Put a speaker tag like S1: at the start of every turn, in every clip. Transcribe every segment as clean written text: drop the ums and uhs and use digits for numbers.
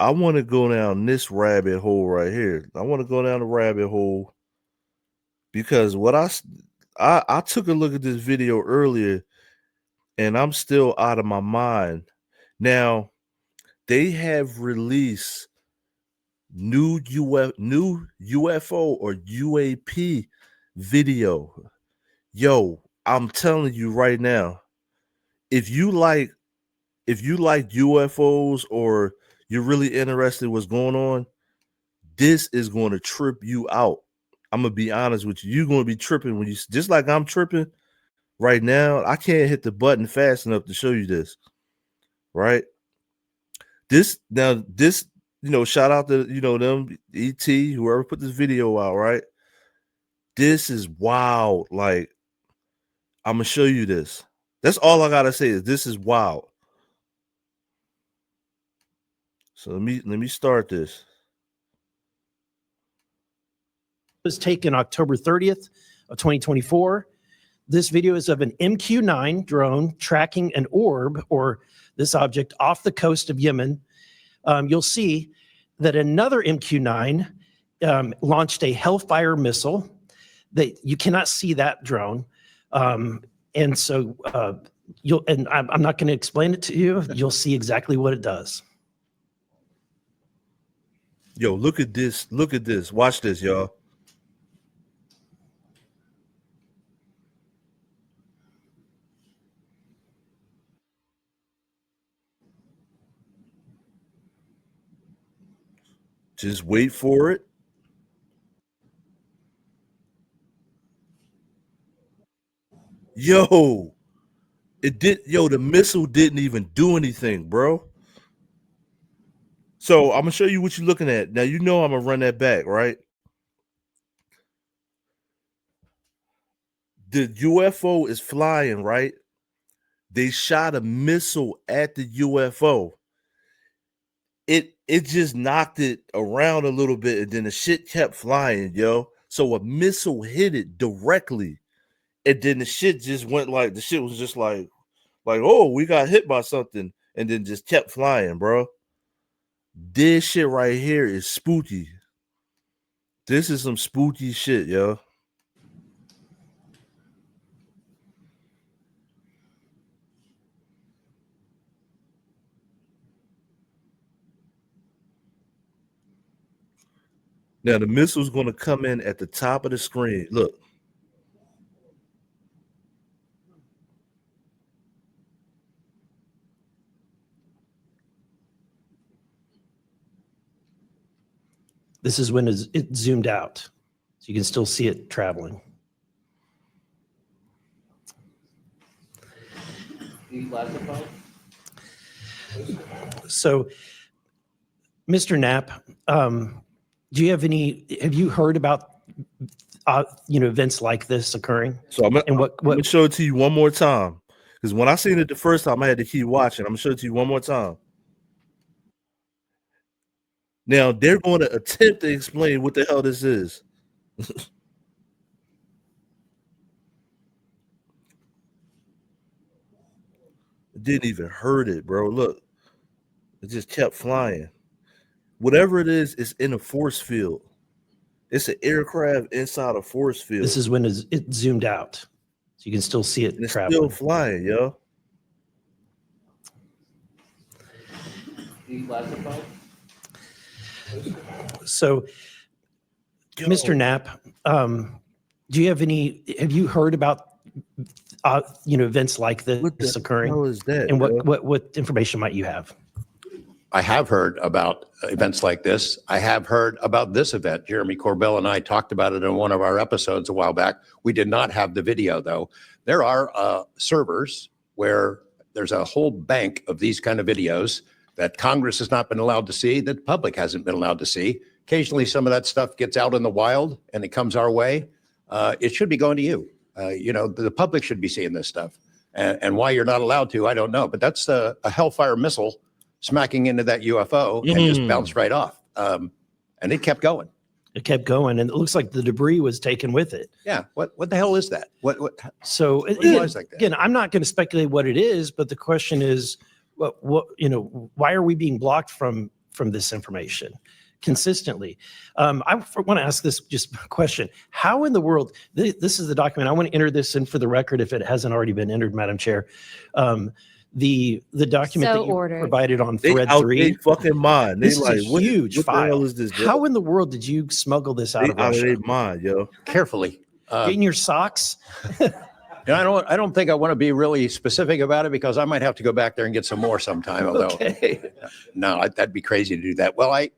S1: I want to go down this rabbit hole right here. I want to go down the rabbit hole because I took a look at this video earlier and I'm still out of my mind. Now, they have released new UFO or UAP video. Yo, I'm telling you right now, if you like UFOs or you're really interested in what's going on, this is going to trip you out. I'm gonna be honest with you. You're gonna be tripping when you just like I'm tripping right now. I can't hit the button fast enough to show you this. Right? This, shout out to them, ET, whoever put this video out, right? This is wild. Like, I'm gonna show you this. That's all I gotta say is this is wild. So let me start this.
S2: Was taken October 30th of 2024. This video is of an MQ-9 drone tracking an orb or this object off the coast of Yemen. You'll see that another MQ-9 launched a Hellfire missile. That you cannot see that drone, and so I'm not going to explain it to you. You'll see exactly what it does.
S1: Yo, look at this. Look at this. Watch this, y'all. Just wait for it. Yo, the missile didn't even do anything, bro. So I'm gonna show you what you're looking at. Now I'm gonna run that back, right? The UFO is flying, right? They shot a missile at the UFO. It just knocked it around a little bit, and then the shit kept flying, yo. So a missile hit it directly, and then the shit just went like the shit was just like, oh, we got hit by something, and then just kept flying, bro. This shit right here is spooky. This is some spooky shit, yo. Now the missile's going to come in at the top of the screen. Look.
S2: This is when it zoomed out, so you can still see it traveling. So, Mr. Knapp, have you heard about events like this occurring?
S1: So I'm gonna show it to you one more time, because when I seen it the first time, I had to keep watching. I'm gonna show it to you one more time. Now they're going to attempt to explain what the hell this is. It didn't even hurt it, bro. Look, it just kept flying. Whatever it is, it's in a force field. It's an aircraft inside a force field.
S2: This is when it zoomed out, so you can still see it traveling.
S1: Still flying, yo.
S2: So, Mr. Knapp, have you heard about events like this occurring?
S1: What is that?
S2: And what information might you have?
S3: I have heard about events like this. I have heard about this event. Jeremy Corbell and I talked about it in one of our episodes a while back. We did not have the video, though. There are servers where there's a whole bank of these kind of videos that Congress has not been allowed to see, that the public hasn't been allowed to see. Occasionally, some of that stuff gets out in the wild and it comes our way. It should be going to you. The public should be seeing this stuff. And why you're not allowed to, I don't know. But that's a Hellfire missile smacking into that UFO and just bounced right off. And it kept going.
S2: It kept going, and it looks like the debris was taken with it.
S3: Yeah. What the hell is that?
S2: So again, I'm not going to speculate what it is, but the question is, why are we being blocked from from this information consistently. I want to ask this just question. How in the world, this is the document, I want to enter this in for the record if it hasn't already been entered, Madam Chair. The document
S4: So
S2: that you
S4: ordered.
S2: provided on
S1: They
S2: thread
S1: out
S2: 3.
S1: they fucking mind. They
S2: This
S1: like,
S2: is a
S1: what,
S2: huge
S1: what the hell
S2: file.
S1: is this?
S2: How
S1: Yo?
S2: in the world did you smuggle this out
S1: They
S2: of
S1: out of
S2: Russia?
S1: their mind, yo.
S3: Carefully.
S2: In your socks?
S3: And I don't think I want to be really specific about it because I might have to go back there and get some more sometime. Although,
S2: Okay.
S3: no, that'd be crazy to do that. Well, I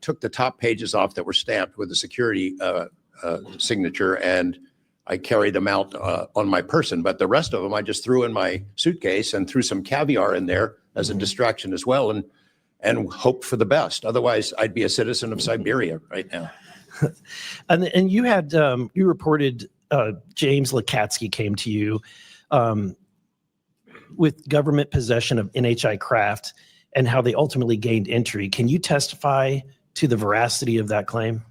S3: took the top pages off that were stamped with the security signature, and I carried them out on my person. But the rest of them, I just threw in my suitcase and threw some caviar in there as a distraction as well, and hoped for the best. Otherwise, I'd be a citizen of Siberia right now.
S2: And you had you reported James Lakatsky came to you with government possession of NHI craft and how they ultimately gained entry. Can you testify to the veracity of that claim?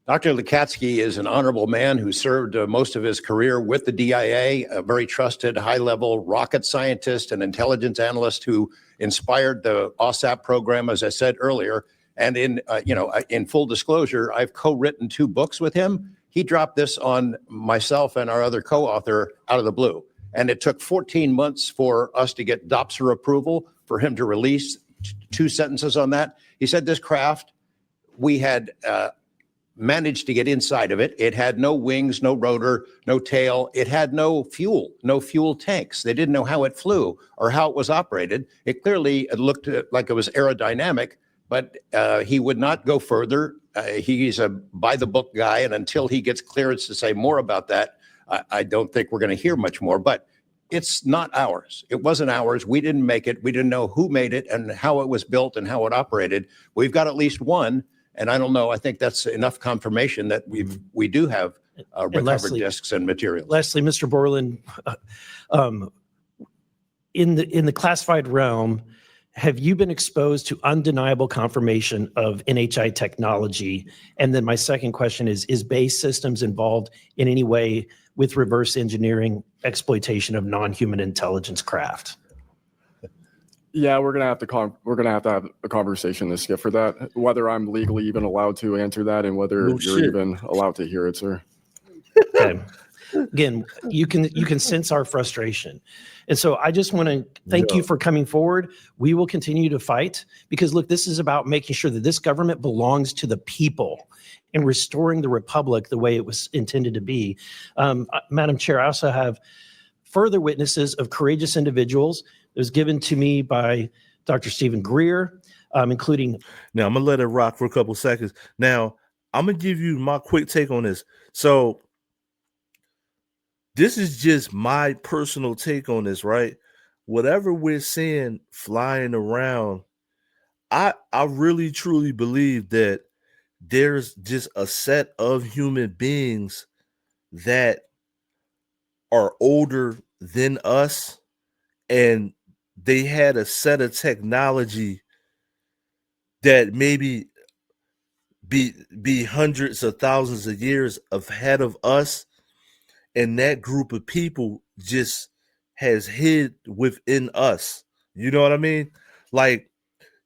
S3: Dr. Lakatsky is an honorable man who served most of his career with the DIA, a very trusted, high-level rocket scientist and intelligence analyst who inspired the OSAP program, as I said earlier. And in full disclosure, I've co-written 2 books with him. He dropped this on myself and our other co-author out of the blue. And it took 14 months for us to get DOPSR approval for him to release 2 sentences on that. He said this craft, we had managed to get inside of it. It had no wings, no rotor, no tail. It had no fuel tanks. They didn't know how it flew or how it was operated. It looked like it was aerodynamic, but he would not go further. He's a by-the-book guy, and until he gets clearance to say more about that, I don't think we're going to hear much more. But it's not ours. It wasn't ours. We didn't make it. We didn't know who made it and how it was built and how it operated. We've got at least one, and I don't know. I think that's enough confirmation that we do have recovered discs and materials.
S2: Lastly, Mr. Borland, in the classified realm, have you been exposed to undeniable confirmation of NHI technology? And then my second question is Base Systems involved in any way with reverse engineering exploitation of non-human intelligence craft?
S5: Yeah, we're gonna have to have a conversation this Skip for that. Whether I'm legally even allowed to answer that, and whether you're even allowed to hear it, sir.
S2: Okay. Again, you can sense our frustration. And so I just want to thank you for coming forward. We will continue to fight because, look, this is about making sure that this government belongs to the people and restoring the republic the way it was intended to be. Madam Chair, I also have further witnesses of courageous individuals. It was given to me by Dr. Stephen Greer, including.
S1: Now, I'm going to let it rock for a couple seconds. Now, I'm going to give you my quick take on this. So, this is just my personal take on this, right? Whatever we're seeing flying around, I really truly believe that there's just a set of human beings that are older than us, and they had a set of technology that maybe be hundreds of thousands of years ahead of us. And that group of people just has hid within us. You know what I mean? Like,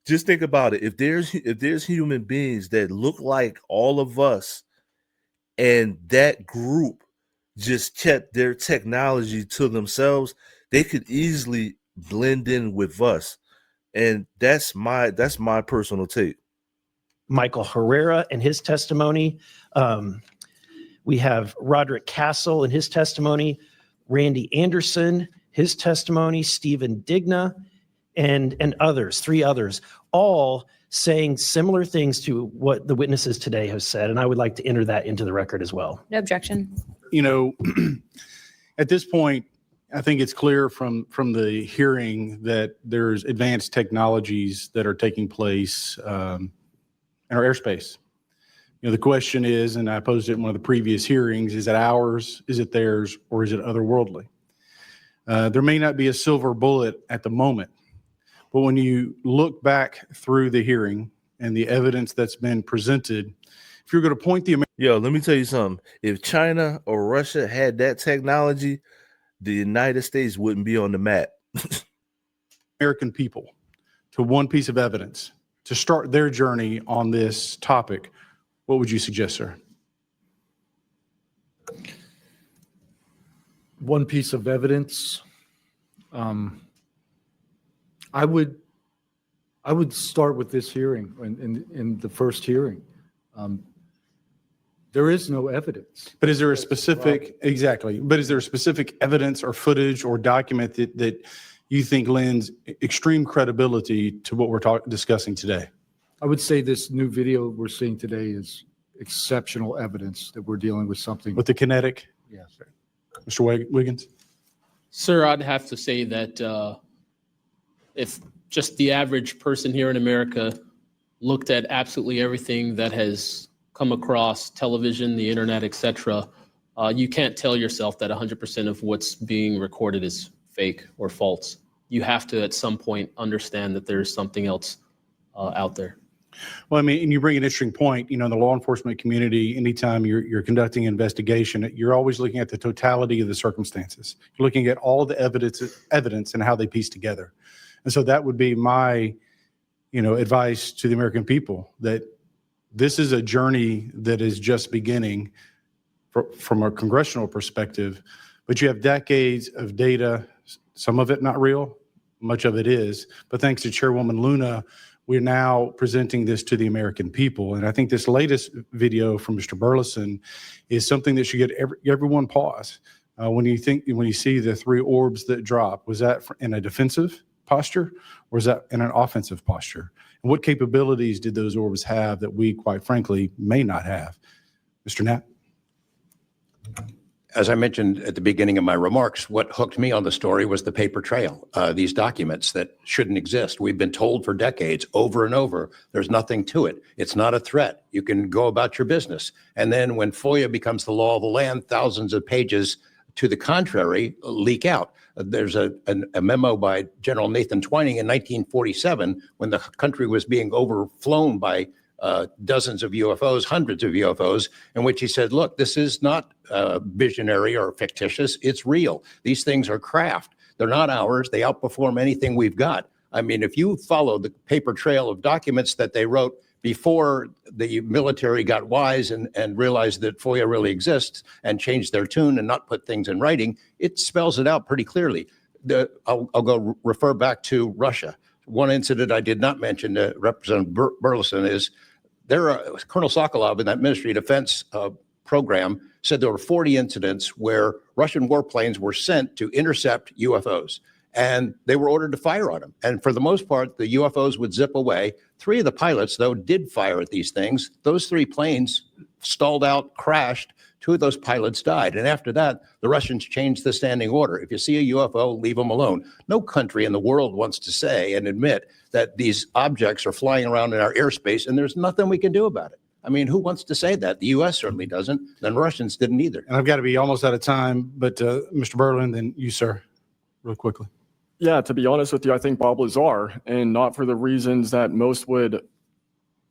S1: just think about it. If there's human beings that look like all of us, and that group just kept their technology to themselves, they could easily blend in with us. And that's my personal take.
S2: Michael Herrera and his testimony. We have Roderick Castle and his testimony, Randy Anderson, his testimony, Stephen Digna, and others, 3 others, all saying similar things to what the witnesses today have said. And I would like to enter that into the record as well.
S4: No objection.
S6: You know, at this point, I think it's clear from the hearing that there's advanced technologies that are taking place in our airspace. You know, the question is, and I posed it in one of the previous hearings, is it ours, is it theirs, or is it otherworldly? There may not be a silver bullet at the moment, but when you look back through the hearing and the evidence that's been presented, if you're going to point the
S1: let me tell you something. If China or Russia had that technology, the United States wouldn't be on the map.
S6: American people to one piece of evidence to start their journey on this topic, what would you suggest, sir?
S4: One piece of evidence. I would start with this hearing, in the first hearing. There is no evidence.
S6: But is there a specific, exactly, but is there a specific evidence or footage or document that you think lends extreme credibility to what we're discussing today?
S4: I would say this new video we're seeing today is exceptional evidence that we're dealing with something.
S6: With the kinetic?
S4: Yes.
S6: Mr. Wiggins?
S7: Sir, I'd have to say that if just the average person here in America looked at absolutely everything that has come across television, the internet, etc., you can't tell yourself that 100% of what's being recorded is fake or false. You have to, at some point, understand that there's something else out there.
S6: Well, I mean, and you bring an interesting point. In the law enforcement community, anytime you're conducting an investigation, you're always looking at the totality of the circumstances. You're looking at all the evidence and how they piece together. And so that would be my, advice to the American people, that this is a journey that is just beginning from a congressional perspective, but you have decades of data, some of it not real, much of it is, but thanks to Chairwoman Luna, we're now presenting this to the American people. And I think this latest video from Mr. Burleson is something that should get everyone pause. When you see the three orbs that drop, was that in a defensive posture or was that in an offensive posture? And what capabilities did those orbs have that we, quite frankly, may not have? Mr. Knapp?
S3: As I mentioned at the beginning of my remarks, what hooked me on the story was the paper trail, these documents that shouldn't exist. We've been told for decades, over and over, there's nothing to it. It's not a threat. You can go about your business. And then when FOIA becomes the law of the land, thousands of pages to the contrary leak out. There's a memo by General Nathan Twining in 1947 when the country was being overflown by dozens of UFOs, hundreds of UFOs, in which he said, look, this is not visionary or fictitious. It's real. These things are craft. They're not ours. They outperform anything we've got. I mean, if you follow the paper trail of documents that they wrote before the military got wise and realized that FOIA really exists and changed their tune and not put things in writing, it spells it out pretty clearly. I'll go refer back to Russia. One incident I did not mention to Representative Burleson is Colonel Sokolov in that Ministry of Defense program said there were 40 incidents where Russian warplanes were sent to intercept UFOs. And they were ordered to fire on them. And for the most part, the UFOs would zip away. 3 of the pilots, though, did fire at these things. Those 3 planes stalled out, crashed. 2 of those pilots died. And after that, the Russians changed the standing order. If you see a UFO, leave them alone. No country in the world wants to say and admit that these objects are flying around in our airspace and there's nothing we can do about it. I mean, who wants to say that? The U.S. certainly doesn't. The Russians didn't either.
S6: And I've got to be almost out of time, but Mr. Berlin, then you, sir, real quickly.
S5: Yeah, to be honest with you, I think Bob Lazar, and not for the reasons that most would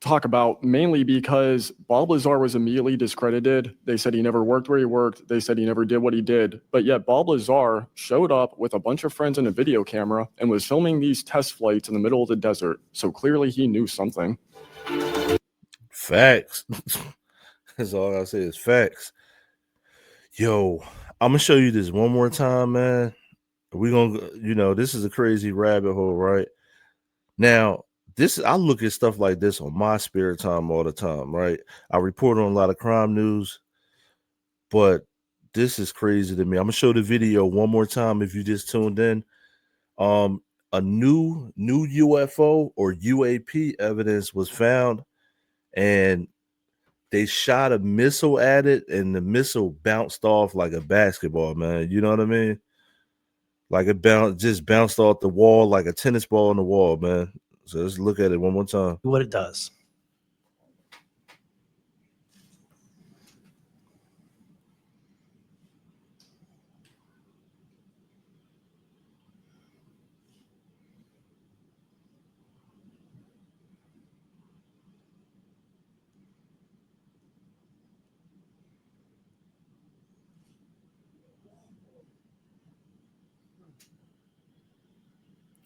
S5: talk about, mainly because Bob Lazar was immediately discredited. They said he never worked where he worked. They said he never did what he did. But yet Bob Lazar showed up with a bunch of friends and a video camera and was filming these test flights in the middle of the desert. So clearly he knew something.
S1: Facts. That's all I say is facts. Yo, I'm going to show you this one more time, man. We're gonna, this is a crazy rabbit hole, right? Now, I look at stuff like this on my spare time all the time, right? I report on a lot of crime news, but this is crazy to me. I'm gonna show the video one more time if you just tuned in. A new UFO or UAP evidence was found, and they shot a missile at it, and the missile bounced off like a basketball, man. You know what I mean? Like it just bounced off the wall like a tennis ball on the wall, man. So let's look at it one more time.
S2: What it does.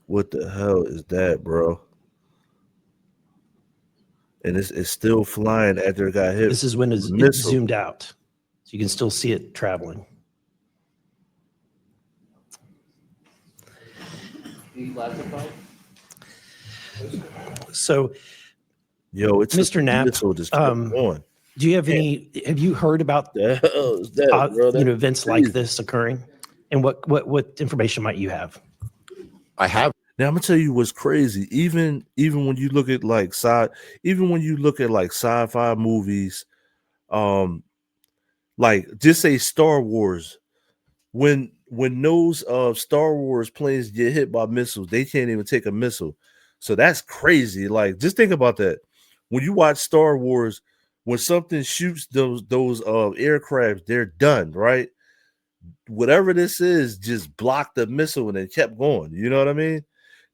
S1: What the hell is that, bro? and it's still flying after it got hit.
S2: This is when
S1: with
S2: it's
S1: a missile.
S2: zoomed out. So you can still see it traveling. So,
S1: Yo, it's
S2: Mr. Knapp,
S1: missile just kept going.
S2: do you have have you heard about
S1: The hell is that, bro?
S2: events like this occurring? And what information might you have?
S3: I have.
S1: Now I'm gonna tell you what's crazy. Even when you look at like sci-fi movies, like just say Star Wars, when those Star Wars planes get hit by missiles, they can't even take a missile. So that's crazy. Like, just think about that. When you watch Star Wars, when something shoots those aircraft, they're done, right? Whatever this is, just blocked the missile and it kept going. You know what I mean?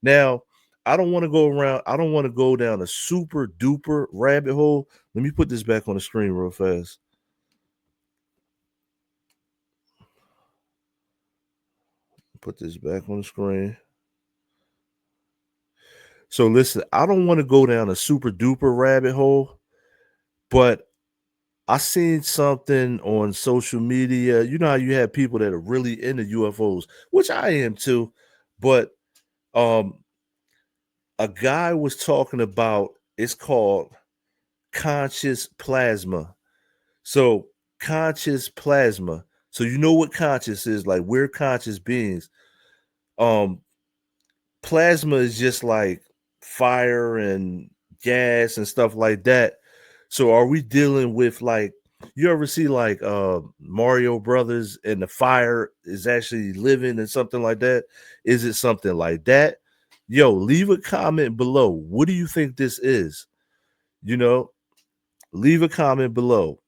S1: Now, I don't want to go down a super duper rabbit hole. Let me put this back on the screen real fast. Put this back on the screen. So listen, I don't want to go down a super duper rabbit hole, but I seen something on social media. You know how you have people that are really into UFOs, which I am too, but a guy was talking about, it's called conscious plasma. So conscious plasma. So you know what conscious is, like we're conscious beings. Plasma is just like fire and gas and stuff like that. So are we dealing with, like, you ever see like Mario Brothers and the fire is actually living and something like that? Is it something like that? Yo, leave a comment below. What do you think this is? You know, leave a comment below.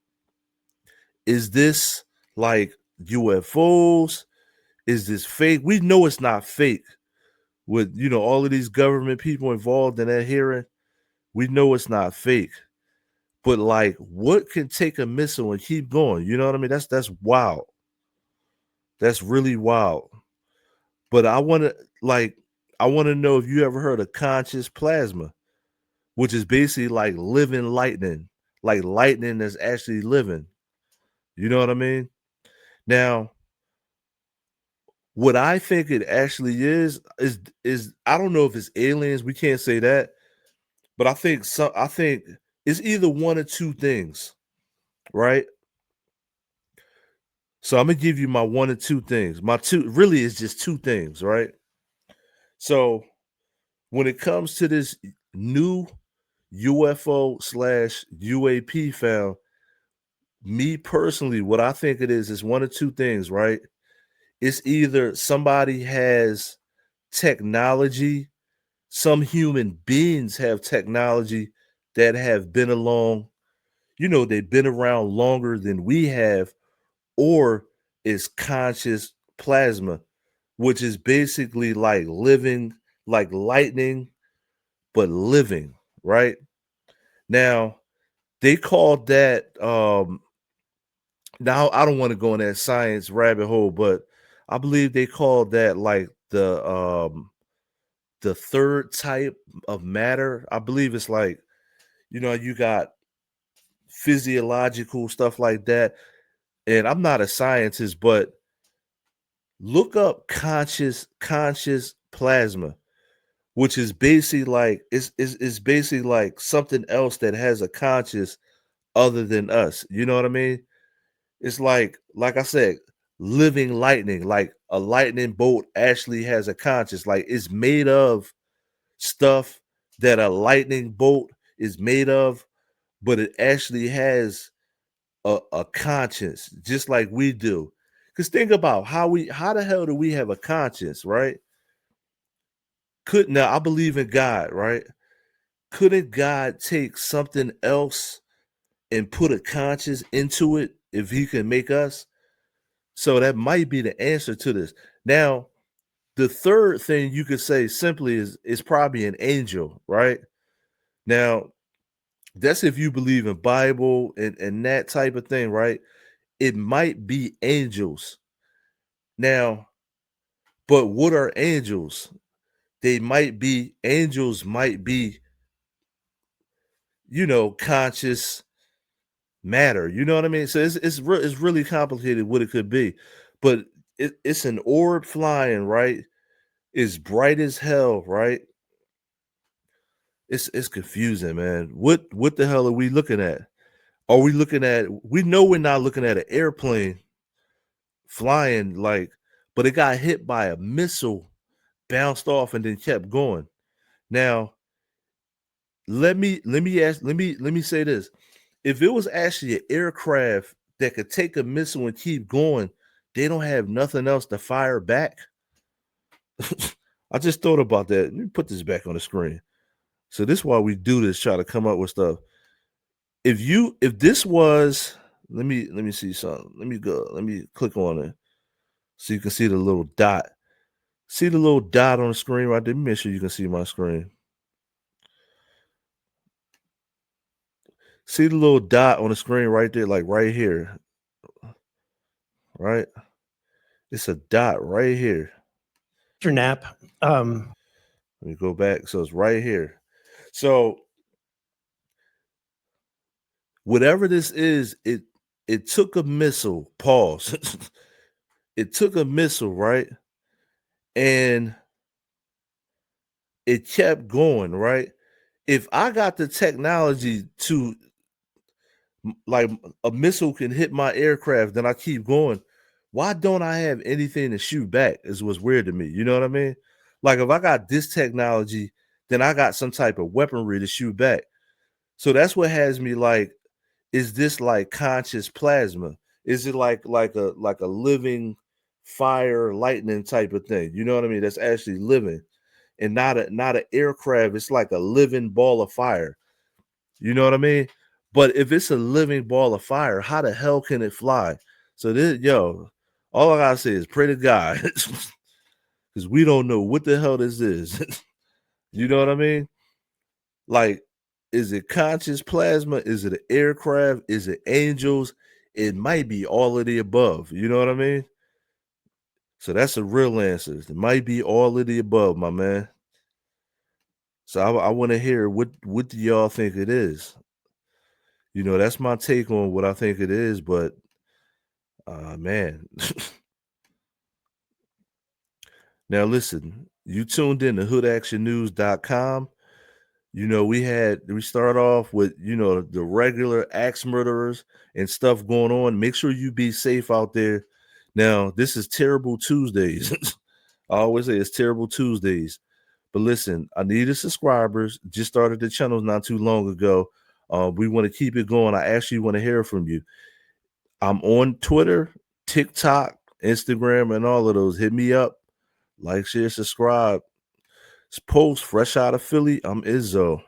S1: Is this like UFOs? Is this fake? We know it's not fake. With, you know, all of these government people involved in that hearing, we know it's not fake. But like, what can take a missile and keep going? You know what I mean? That's wild. That's really wild. But I want to know if you ever heard of conscious plasma, which is basically like living lightning, like lightning that's actually living. You know what I mean? Now, what I think it actually is I don't know if it's aliens. We can't say that, but I think it's either one or two things, right? So I'm gonna give you my one or two things. My two really is just two things, right? So when it comes to this new UFO slash UAP found, me personally, what I think it is one or two things, right? It's either somebody has technology, some human beings have technology that have been along, you know, they've been around longer than we have, or is conscious plasma, which is basically like living, like lightning, but living, right? Now, they called that now I don't want to go in that science rabbit hole, but I believe they called that like the third type of matter. I believe it's like, you know, you got physiological stuff like that. And I'm not a scientist, but look up conscious plasma, which is basically like it's basically like something else that has a conscious other than us. You know what I mean? It's like I said, living lightning, like a lightning bolt actually has a conscious, like it's made of stuff that a lightning bolt is made of, but it actually has a conscience, just like we do. Because think about how the hell do we have a conscience, right? Now I believe in God, right? Couldn't God take something else and put a conscience into it if he can make us? So that might be the answer to this. Now, the third thing you could say simply is probably an angel, right? Now, that's if you believe in Bible and that type of thing, right? It might be angels. Now, but what are angels? Angels might be, conscious matter. You know what I mean? So it's really complicated what it could be, but it's an orb flying, right? It's bright as hell, right? It's confusing, man. What the hell are we looking at? Are we looking at? We know we're not looking at an airplane flying, but it got hit by a missile, bounced off, and then kept going. Now, let me say this: if it was actually an aircraft that could take a missile and keep going, they don't have nothing else to fire back. I just thought about that. Let me put this back on the screen. So this is why we do this, try to come up with stuff. If this was, let me see something. Let me click on it so you can see the little dot. See the little dot on the screen right there? Let me make sure you can see my screen. See the little dot on the screen right there, like right here. Right? It's a dot right here.
S2: Mr. Knapp,
S1: Let me go back. So it's right here. So whatever this is, it took a missile. Pause. It took a missile, right? And it kept going, right? If I got the technology to, like, a missile can hit my aircraft, then I keep going. Why don't I have anything to shoot back? Is what's weird to me. You know what I mean? Like, if I got this technology, then I got some type of weaponry to shoot back. So that's what has me like, is this like conscious plasma? Is it like a living fire, lightning type of thing? You know what I mean? That's actually living, and not an aircraft. It's like a living ball of fire. You know what I mean? But if it's a living ball of fire, how the hell can it fly? So all I gotta say is pray to God, because we don't know what the hell this is. You know what I mean? Like, is it conscious plasma? Is it an aircraft? Is it angels? It might be all of the above. You know what I mean? So that's a real answer. It might be all of the above, my man. So I want to hear what do y'all think it is? That's my take on what I think it is, but man. Now listen, you tuned in to hoodactionnews.com. We start off with, the regular axe murderers and stuff going on. Make sure you be safe out there. Now, this is Terrible Tuesdays. I always say it's Terrible Tuesdays. But listen, I needed subscribers. Just started the channel not too long ago. We want to keep it going. I actually want to hear from you. I'm on Twitter, TikTok, Instagram, and all of those. Hit me up. Like, share, subscribe. It's Post fresh out of Philly. I'm Izzo.